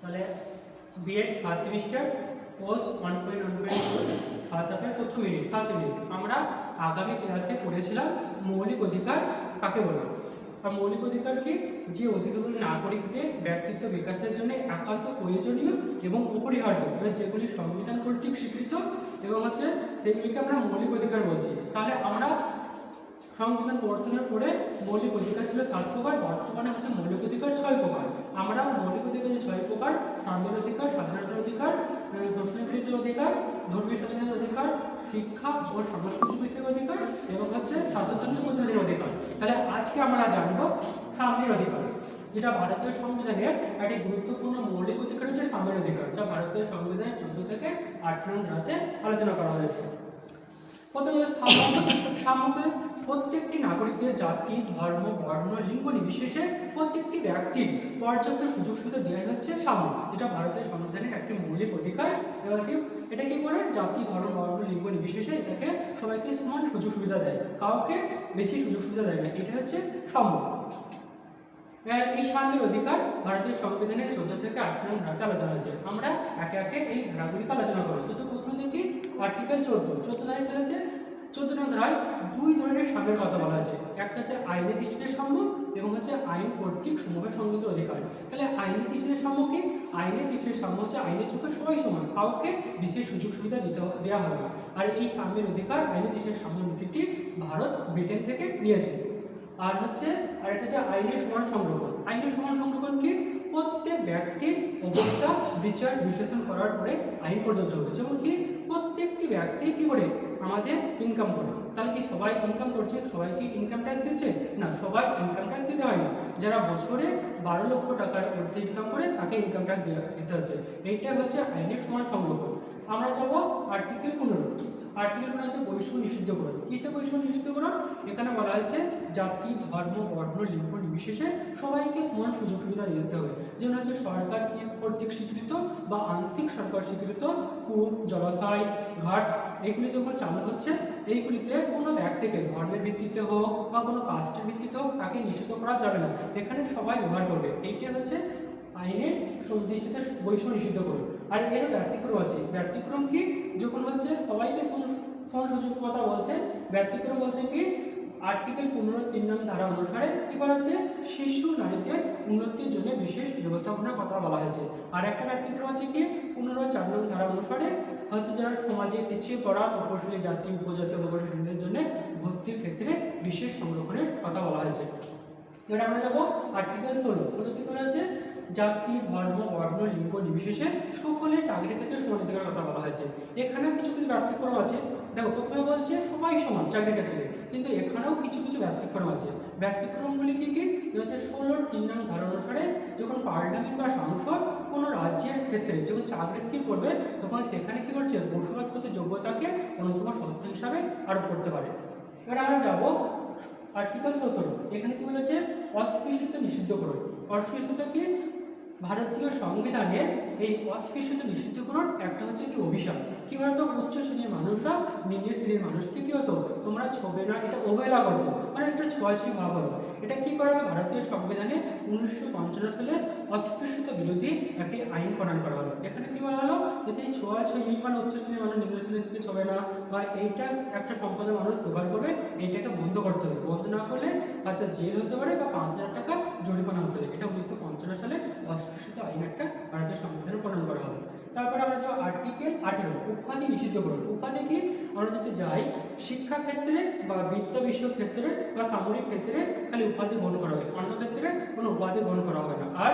তাহলে BEd first semester course 1.1.2 first হাফের প্রথম ইউনিট আমরা আগামী ক্লাসে পড়েছিলাম মৌলিক অধিকার কাকে বলে। আর মৌলিক অধিকার কি? যে অধিকারগুলি নাগরিকদের ব্যক্তিত্ব বিকাশের জন্য একান্ত প্রয়োজনীয় এবং অপরিহার্য, যেগুলি সংবিধান কর্তৃক স্বীকৃত এবং সেগুলিকে আমরা মৌলিক অধিকার বলছি। তাহলে আমরা সংবিধান প্রবর্তনের পরে মৌলিক অধিকার ছিল 7 প্রকার, বর্তমানে মৌলিক অধিকার 6 প্রকার। আমরা মৌলিক অধিকার যে 6 প্রকার, সাম্যের অধিকার, স্বাধীনতার অধিকার, শোষণবিরোধী অধিকার, ধর্মীয় শাসনের অধিকার, শিক্ষা ও সাংস্কৃতিক বিষয়ের অধিকার এবং শাসনতন্ত্রের প্রতিনিধির অধিকার। তাহলে আজকে আমরা জানবো সাম্যের অধিকার, যেটা ভারতীয় সংবিধানের একটি গুরুত্বপূর্ণ মৌলিক অধিকার হচ্ছে সাম্যের অধিকার, যা ভারতীয় সংবিধানের 14 থেকে 18 নং ধারাতে আলোচনা করা হয়েছে। প্রথমে সাম্যকে প্রত্যেকটি নাগরিকদের জাতি, ধর্ম, বর্ণ, লিঙ্গ নির্বিশেষে প্রত্যেকটি ব্যক্তির পর্যাপ্ত সুযোগ সুবিধা দেওয়াই হচ্ছে সাম্য, যেটা ভারতের সংবিধানের একটি মৌলিক অধিকার। এটা কি করে? জাতি, ধর্ম, বর্ণ, লিঙ্গ নির্বিশেষে এটাকে সবাইকে সমান সুযোগ সুবিধা দেয়, কাউকে বেশি সুযোগ সুবিধা দেয় না। এটা হচ্ছে সাম্য। এই সাম্যের অধিকার ভারতীয় সংবিধানের 14 থেকে 18 নং ধারাতে আলোচনা হয়েছে। আমরা একে একে এই ধারাগুলিকে আলোচনা করব। তো প্রথম দেখি আর্টিকেল 14 ধারায় কি আছে? 14 নং ধারায় দুই ধরনের সাম্যের কথা বলা আছে। একটা হচ্ছে আইনের দৃষ্টিতে সাম্য এবং আইন কর্তৃক সমূহে সংগত অধিকার। তাহলে আইনের দৃষ্টিতে সাম্য কি? আইনের দৃষ্টিতে সাম্য হচ্ছে আইনের চোখে সবাই সমান, কাউকে বিশেষ সুযোগ সুবিধা দেওয়া হবে না। আর এই সাম্যের অধিকার আইনের দৃষ্টিতে সাম্য নীতিটি ভারত ব্রিটেন থেকে নিয়েছে। আর আরেকটা হচ্ছে আইনের সমান সংরক্ষণ। আইনের সমান সংরক্ষণ কি? প্রত্যেক ব্যক্তির অবস্থা বিচার বিশ্লেষণ করার পরে আইন প্রযোজ্য হবে। যেমন কি প্রত্যেকটি ব্যক্তি কি করে আমাদের ইনকাম করে, তাহলে কি সবাই ইনকাম করছে? সবাই কি ইনকাম ট্যাক্স দিচ্ছে? না, সবাই ইনকাম ট্যাক্স দিতে হয় না। যারা বছরে 12 লক্ষ টাকার ঊর্ধ্বে ইনকাম করে তাকে ইনকাম ট্যাক্স দিতে হচ্ছে। এইটা হচ্ছে আইনের সমান সংরক্ষণ। আমরা যাবো আর্টিকেল 15। আর্টিকেল 15 হচ্ছে বৈষম্য নিষিদ্ধকরণ। কিসে বৈষম্য নিষিদ্ধকরণ? এখানে বলা হয়েছে জাতি, ধর্ম, বর্ণ, লিঙ্গ নির্বিশেষে সবাইকে সমান সুযোগ সুবিধা দিতে হবে। যেমন সরকার কর্তৃক স্বীকৃত বা আংশিক সরকার স্বীকৃত কূপ, জলাশয়, ঘাট এইগুলি যখন চালু হচ্ছে, এইগুলিতে কোনো ব্যক্তিকে ধর্মের ভিত্তিতে হোক বা কোনো কাস্টের ভিত্তিতে হোক তাকে নিষিদ্ধ করা যাবে না। এখানে সবাই ব্যবহার করবে। এইটা আইনের দৃষ্টিতে বৈষম্য নিষিদ্ধ করবে। আর এরও ব্যতিক্রম আছে। ব্যতিক্রম কি? যখন সবাইকে সমান সুযোগ কথা বলছে, ব্যতিক্রম বলতে কি আর্টিকেল 15 নং ধারা অনুসারে কি করা হচ্ছে? শিশু নারীদের উন্নতির জন্য বিশেষ ব্যবস্থাপনার কথা বলা হয়েছে। আর একটা ব্যতিক্রম আছে কি 15 নং ধারা অনুসারে যারা সমাজে পিছিয়ে পড়া তপশিলি জাতি, উপজাতি, অনুসূচিতদের জন্য ভর্তির ক্ষেত্রে বিশেষ সংরক্ষণের কথা বলা হয়েছে। এবার আমরা যাবো আর্টিকেল 16 কি করা আছে? জাতি, ধর্ম, বর্ণ, লিঙ্গ নির্বিশেষে সকলের চাকরির ক্ষেত্রে সমান অধিকারের কথা বলা হয়েছে। এখানেও কিছু কিছু ব্যতিক্রম আছে। দেখো, প্রথমে বলছে সবাই সমান চাকরির ক্ষেত্রে, কিন্তু এখানেও কিছু কিছু ব্যতিক্রম আছে। ব্যতিক্রমগুলি কি কি? 16 নং ধারা অনুসারে যখন পার্লামেন্ট বা সংসদ কোনো রাজ্যের ক্ষেত্রে যখন চাকরি স্থির করবে, তখন সেখানে কি করছে? বসবাস করতে যোগ্যতাকে অন্যতম শর্ত হিসাবে আরোপ করতে পারে। এবার আমরা যাবো আর্টিকেল 17। এখানে কি বলেছে? অস্পৃশ্যতা নিষিদ্ধকরণ। অস্পৃশ্যতা কি? ভারতীয় সংবিধানের এই অস্পৃশ্যতা নিষিদ্ধকরণ একটা কি অভিশাপ। কি বলতো? উচ্চ শ্রেণীর মানুষরা নিম্ন শ্রেণীর মানুষকে কি হতো? তোমরা ছোবে না, এটা অবহেলা করতো, মানে একটা ছোঁয়াছি ভাব হলো। এটা কি করা হলো? ভারতীয় সংবিধানে 1955 সালে অস্পৃশ্যতা বিরোধী একটি আইন প্রণয়ন করা হলো। এখানে কি বলা হলো? যে এই ছোঁয়াছুঁয়ি মানে উচ্চ শ্রেণীর মানুষ নিম্ন শ্রেণীর থেকে ছোবে না, বা এইটা একটা সম্প্রদায়ের মানুষ ব্যবহার করবে, এইটাকে বন্ধ করতে হবে। বন্ধ না করলে হয়তো জেল হতে পারে বা 5000 টাকা জরিমানা হতে হবে। এটা 1955 সালে অস্পৃশ্যতা আইন একটা ভারতীয় সংবিধানে প্রণয়ন করা হবে। তারপরে আমরা যাবো আর্টিকেল 18 উপাধি নিষিদ্ধকরণ। উপাধি কি? আমরা যদি যাই শিক্ষা ক্ষেত্রে বা বিদ্যা বিষয়ক ক্ষেত্রে বা সামরিক ক্ষেত্রে খালি উপাধি গ্রহণ করা হবে, অন্য ক্ষেত্রে কোনো উপাধি গ্রহণ করা হবে না। আর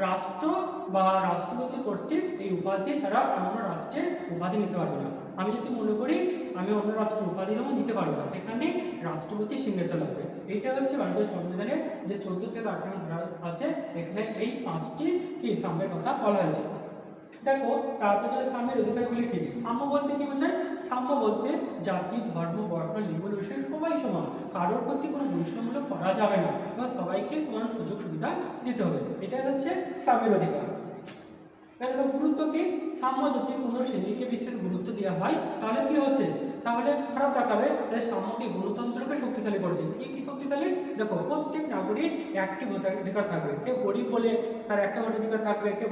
রাষ্ট্র বা রাষ্ট্রপতি কর্তৃক এই উপাধি ছাড়া অন্য রাষ্ট্রের উপাধি নিতে পারবে না। আমি যদি মনে করি আমি অন্য রাষ্ট্রের উপাধি নিতে পারবো না, সেখানে রাষ্ট্রপতির সিগনেচার লাগবে। এইটা ভারতীয় সংবিধানের যে 14 থেকে 18 ধারা আছে, এখানে এই 5টি কি সাম্যের কথা বলা হয়েছে। দেখো, তারপরে সাম্যের অধিকারগুলি কি? সাম্য বলতে কি বোঝায়? সাম্য বলতে জাতি, ধর্ম, বর্ণ, লিঙ্গ নির্বিশেষে সবাই সমান, কারোর প্রতি কোনো বৈষম্য করা যাবে না এবং সবাইকে সমান সুযোগ সুবিধা দিতে হবে। এটা সাম্যের অধিকার। দেখো, গুরুত্ব কি? সাম্য যদি কোনো শ্রেণীকে বিশেষ গুরুত্ব দেওয়া হয় তাহলে কি হচ্ছে? তাহলে খারাপ দেখাবে। তাই সাম্যকে গণতন্ত্রকে শক্তিশালী করছে। কি শক্তিশালী? দেখো, প্রত্যেক নাগরিক একটি ভোটাধিকার থাকবে। কেউ গরিব বলে তার একটা ভোটাধিকার থাকবে, কেউ